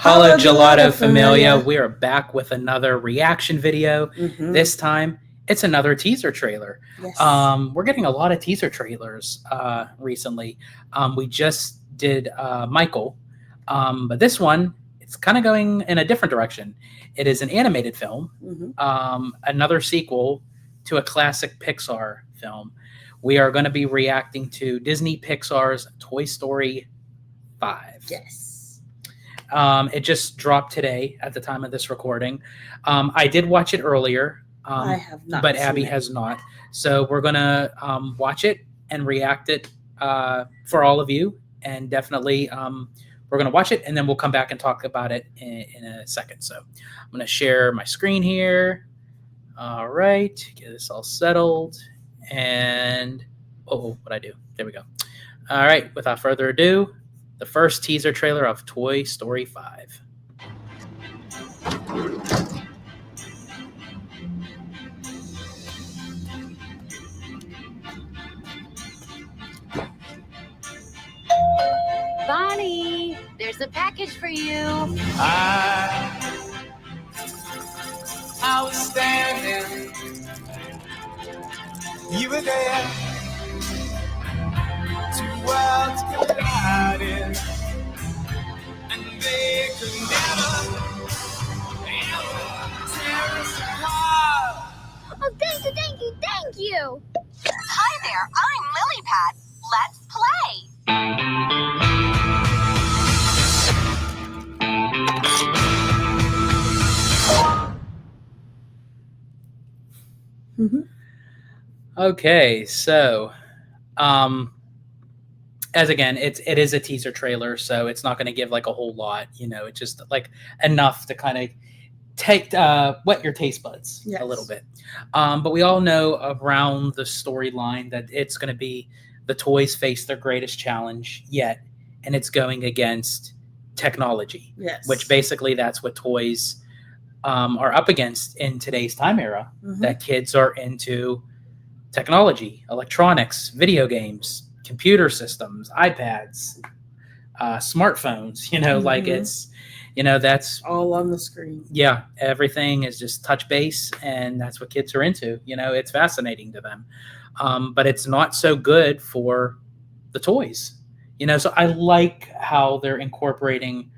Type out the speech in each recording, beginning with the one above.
Hello, Gelato Familia. We are back with another reaction video. This time, it's another teaser trailer. Yes. We're getting a lot of teaser trailers recently. We just did Michael, but this one, it's kind of going in a different direction. It is an animated film, another sequel to a classic Pixar film. We are going to be reacting to Disney Pixar's Toy Story 5. Yes. It just dropped today at the time of this recording. I did watch it earlier. I have not, but Abby has not. So we're gonna watch it and react it for all of you, and definitely we're gonna watch it, and then we'll come back and talk about it in a second. So I'm gonna share my screen here. All right, get this all settled, and what I do? There we go. All right, without further ado, the first teaser trailer of Toy Story 5. Bonnie, there's a package for you. I was standing, you were there, two worlds collided, and they could never tear us apart. Oh, thank you. Hi there, I'm Lilypad. Let's play. Okay, so as again, it is a teaser trailer, so it's not going to give like a whole lot, it's just like enough to kind of take wet your taste buds a little bit. But we all know around the storyline that it's going to be the toys face their greatest challenge yet, and it's going against technology. Yes. Which basically that's what toys are up against in today's time era. That kids are into technology, electronics, video games, computer systems, iPads, smartphones. Like it's, that's all on the screen. Yeah, everything is just touch base, and that's what kids are into. It's fascinating to them, but it's not so good for the toys. So I like how they're incorporating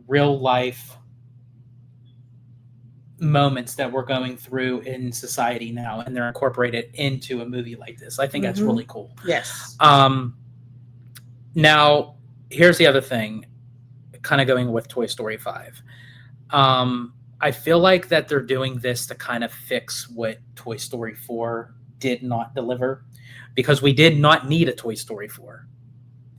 real life moments that we're going through in society now, and they're incorporated into a movie like this. I think that's really cool. Yes. Now, here's the other thing, kind of going with Toy Story 5. I feel like that they're doing this to kind of fix what Toy Story 4 did not deliver, because we did not need a Toy Story 4.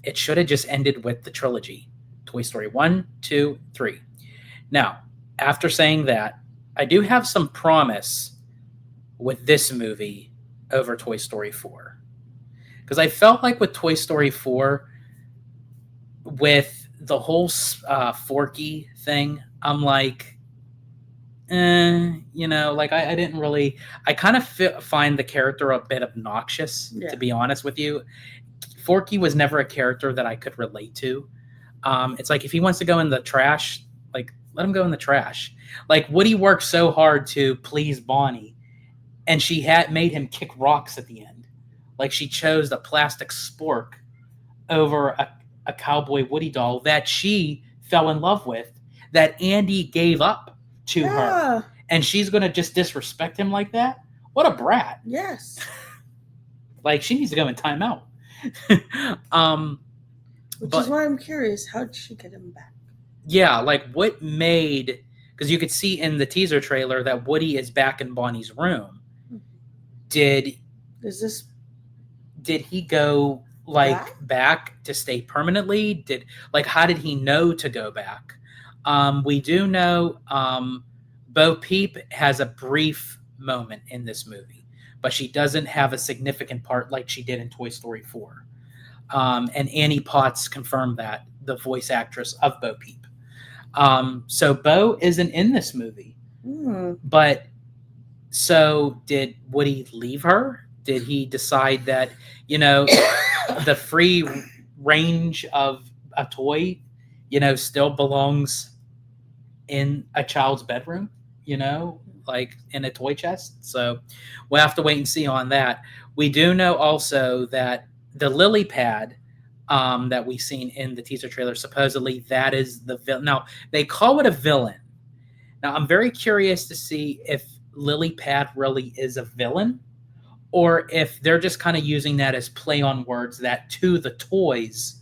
It should have just ended with the trilogy, Toy Story 1, 2, 3. Now, after saying that, I do have some promise with this movie over Toy Story 4. Because I felt like with Toy Story 4, with the whole Forky thing, I'm like, like I didn't really, I kind of find the character a bit obnoxious, to be honest with you. Forky was never a character that I could relate to. It's like, if he wants to go in the trash, like, let him go in the trash. Like, Woody worked so hard to please Bonnie, and she had made him kick rocks at the end. Like, she chose the plastic spork over a cowboy Woody doll that she fell in love with, that Andy gave up to her. And she's going to just disrespect him like that? What a brat. Yes. Like, she needs to go in timeout. Which is why I'm curious, how did she get him back? Yeah, like what made, because you could see in the teaser trailer that Woody is back in Bonnie's room. Did he go like back to stay permanently? How did he know to go back? We do know Bo Peep has a brief moment in this movie, but she doesn't have a significant part like she did in Toy Story 4. And Annie Potts confirmed that, the voice actress of Bo Peep. So Bo isn't in this movie. But so did Woody leave her? Did he decide that, the free range of a toy, still belongs in a child's bedroom, like in a toy chest. So we'll have to wait and see on that. We do know also that the lily pad that we've seen in the teaser trailer, supposedly that is the villain. Now, they call it a villain. Now, I'm very curious to see if lily pad really is a villain, or if they're just kind of using that as play on words, that to the toys,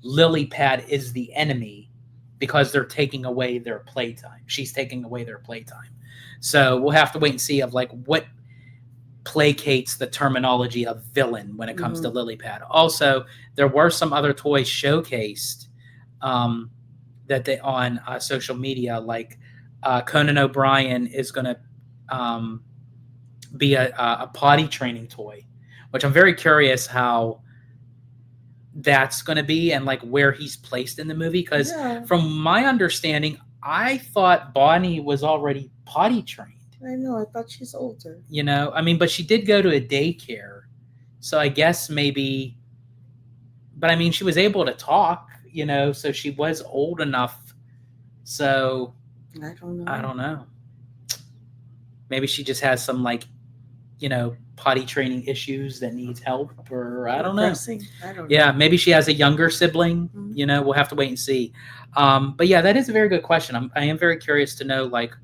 lily pad is the enemy because they're taking away their playtime. She's taking away their playtime. So we'll have to wait and see of like what placates the terminology of villain when it comes to lily pad. Also, there were some other toys showcased that they on social media, like Conan O'Brien is going to be a potty training toy, which I'm very curious how that's going to be and like where he's placed in the movie. Because from my understanding, I thought Bonnie was already potty trained. I know. I thought she's older. I mean, but she did go to a daycare. So I guess maybe, but I mean, she was able to talk, so she was old enough. So I don't know. I don't know. Maybe she just has some like, potty training issues that needs help, or I don't know. I don't know. Yeah, maybe she has a younger sibling. We'll have to wait and see. But yeah, that is a very good question. I am very curious to know like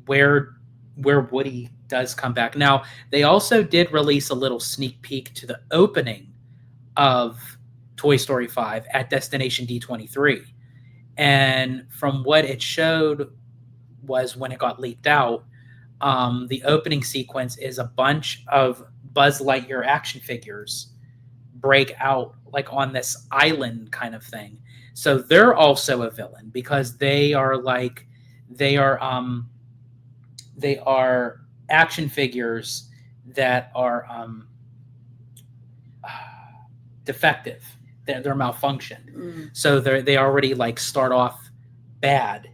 where Woody does come back. Now, they also did release a little sneak peek to the opening of Toy Story 5 at Destination D23. And from what it showed was when it got leaked out, the opening sequence is a bunch of Buzz Lightyear action figures break out like on this island kind of thing. So they're also a villain because they are action figures that are defective. They're malfunctioned. So they already like start off bad,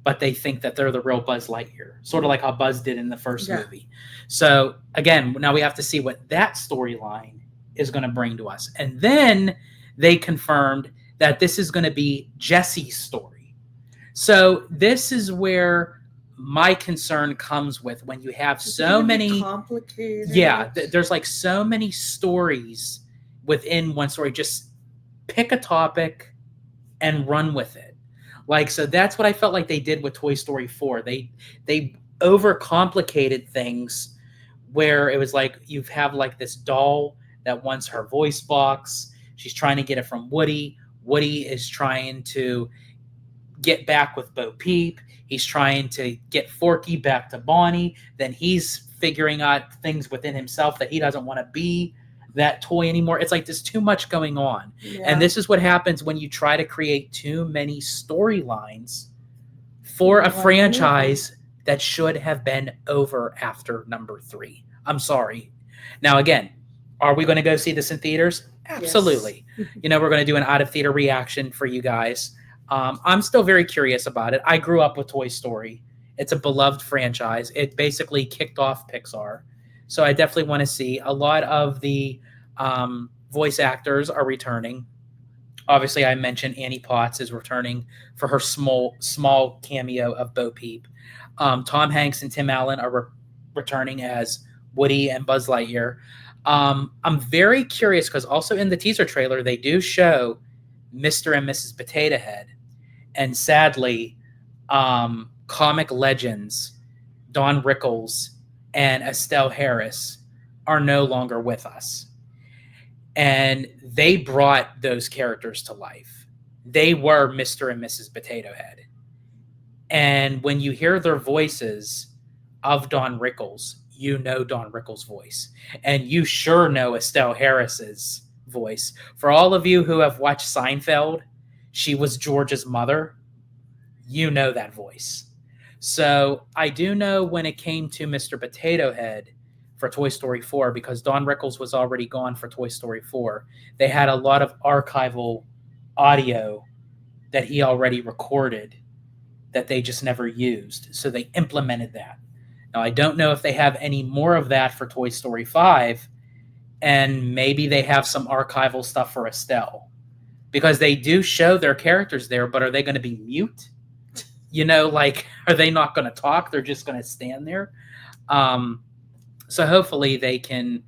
but they think that they're the real Buzz Lightyear, sort of like how Buzz did in the first movie. So again, now we have to see what that storyline is going to bring to us. And then they confirmed that this is going to be Jesse's story. So this is where my concern comes with when you have so many complicated. Yeah, there's like so many stories within one story. Just pick a topic and run with it. Like, so that's what I felt like they did with Toy Story 4. They overcomplicated things where it was like you have like this doll that wants her voice box. She's trying to get it from Woody. Woody is trying to get back with Bo Peep. He's trying to get Forky back to Bonnie. Then he's figuring out things within himself that he doesn't want to be that toy anymore. It's like there's too much going on. And this is what happens when you try to create too many storylines for a franchise that should have been over after number 3. I'm sorry. Now, again, are we going to go see this in theaters? Absolutely. Yes. We're going to do an out of theater reaction for you guys. I'm still very curious about it. I grew up with Toy Story. It's a beloved franchise. It basically kicked off Pixar. So I definitely want to see. A lot of the voice actors are returning. Obviously, I mentioned Annie Potts is returning for her small cameo of Bo Peep. Tom Hanks and Tim Allen are returning as Woody and Buzz Lightyear. I'm very curious because also in the teaser trailer, they do show Mr. and Mrs. Potato Head. And sadly, comic legends Don Rickles and Estelle Harris are no longer with us. And they brought those characters to life. They were Mr. and Mrs. Potato Head. And when you hear their voices of Don Rickles, you know Don Rickles' voice. And you sure know Estelle Harris's voice. For all of you who have watched Seinfeld, she was George's mother. You know that voice. So I do know when it came to Mr. Potato Head for Toy Story 4, because Don Rickles was already gone for Toy Story 4, they had a lot of archival audio that he already recorded that they just never used. So they implemented that. Now, I don't know if they have any more of that for Toy Story 5, and maybe they have some archival stuff for Estelle, because they do show their characters there, but are they going to be mute? like, are they not going to talk? They're just going to stand there. So hopefully they can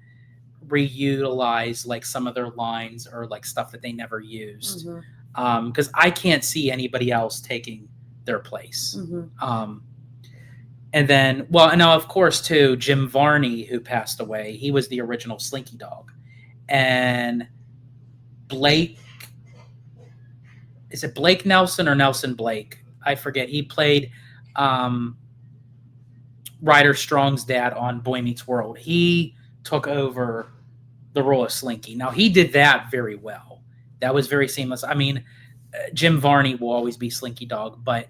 reutilize like some of their lines or like stuff that they never used. Mhm. Because I can't see anybody else taking their place. Mhm. And then, well, and now of course too, Jim Varney, who passed away, he was the original Slinky Dog, and Blake, is it Blake Nelson or Nelson Blake? I forget. He played Ryder Strong's dad on Boy Meets World. He took over the role of Slinky. Now he did that very well. That was very seamless. I mean, Jim Varney will always be Slinky Dog, but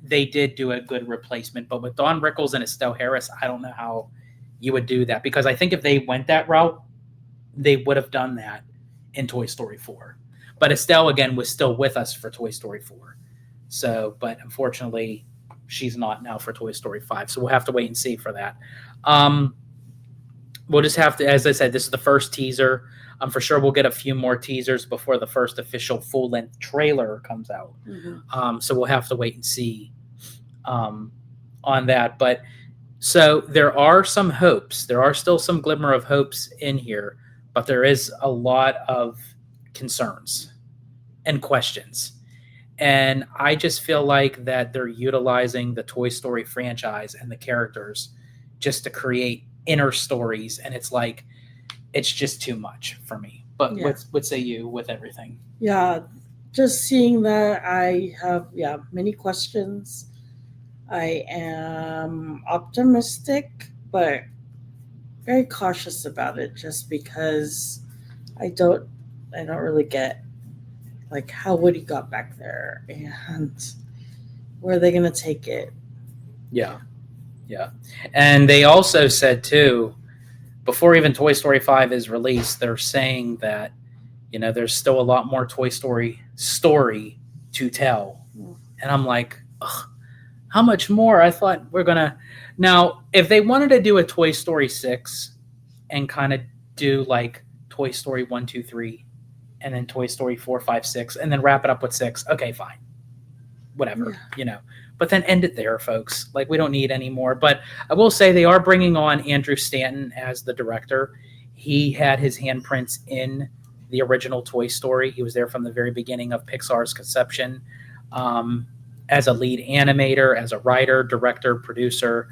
they did do a good replacement. But with Don Rickles and Estelle Harris, I don't know how you would do that, because I think if they went that route, they would have done that in Toy Story 4. But Estelle, again, was still with us for Toy Story 4. So, but unfortunately, she's not now for Toy Story 5. So we'll have to wait and see for that. We'll just have to, as I said, this is the first teaser. For sure we'll get a few more teasers before the first official full-length trailer comes out. Mhm. So we'll have to wait and see on that. But so there are some hopes. There are still some glimmer of hopes in here, but there is a lot of concerns and questions. And I just feel like that they're utilizing the Toy Story franchise and the characters just to create inner stories. And it's like, it's just too much for me. But Yeah. what say you with everything? Yeah, just seeing that, I have many questions. I am optimistic, but very cautious about it, just because I don't really get like how Woody got back there and where are they gonna take it. Yeah. Yeah. And they also said too, before even Toy Story 5 is released, they're saying that, there's still a lot more Toy Story story to tell. Mm. And I'm like, ugh, how much more? I thought we're going to. Now, if they wanted to do a Toy Story 6 and kind of do like Toy Story 1, 2, 3, and then Toy Story 4, 5, 6, and then wrap it up with 6, okay, fine. Whatever, But then end it there, folks. Like, we don't need any more. But I will say they are bringing on Andrew Stanton as the director. He had his handprints in the original Toy Story. He was there from the very beginning of Pixar's conception, as a lead animator, as a writer, director, producer.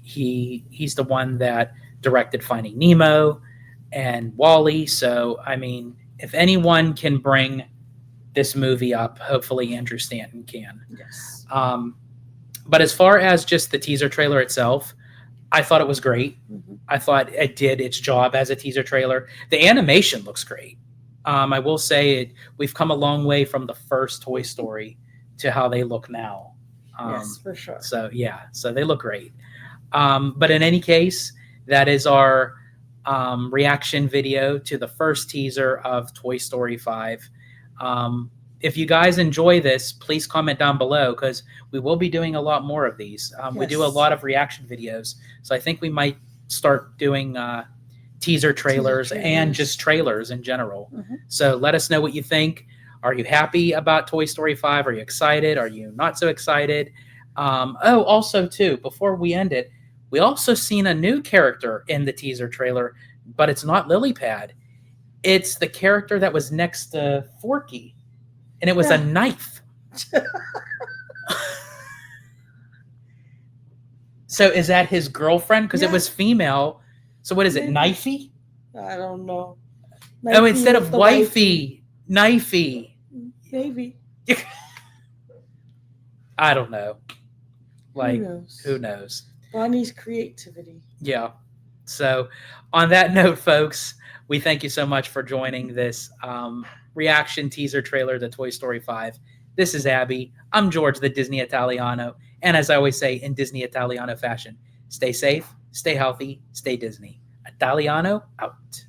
He's the one that directed Finding Nemo and WALL-E. So, I mean, if anyone can bring this movie up, hopefully Andrew Stanton can. Yes. But as far as just the teaser trailer itself, I thought it was great. Mhm. I thought it did its job as a teaser trailer. The animation looks great. I will say we've come a long way from the first Toy Story to how they look now. Yes, for sure. So they look great. But in any case, that is our reaction video to the first teaser of Toy Story 5. If you guys enjoy this, please comment down below, because we will be doing a lot more of these. We do a Yes. lot of reaction videos, so I think we might start doing teaser trailers and trailers. just trailers in general. Mhm. So let us know what you think. Are you happy about Toy Story 5? Are you excited? Are you not so excited? Also too, before we end it, we also seen a new character in the teaser trailer, but it's not Lilypad. It's the character that was next to Forky, and it was a Yeah. knife. So is that his girlfriend? Because it Yeah. was female. So what is it, Maybe. Knifey? I don't know. Oh, instead Knifey of with the wifey, Knifey. Maybe. I don't know. Like, Who knows? who knows? Bonnie's creativity. Yeah. So on that note, folks, we thank you so much for joining this reaction teaser trailer to Toy Story 5. This is Abby. I'm George, the Disney Italiano. And as I always say in Disney Italiano fashion, stay safe, stay healthy, stay Disney. Italiano out.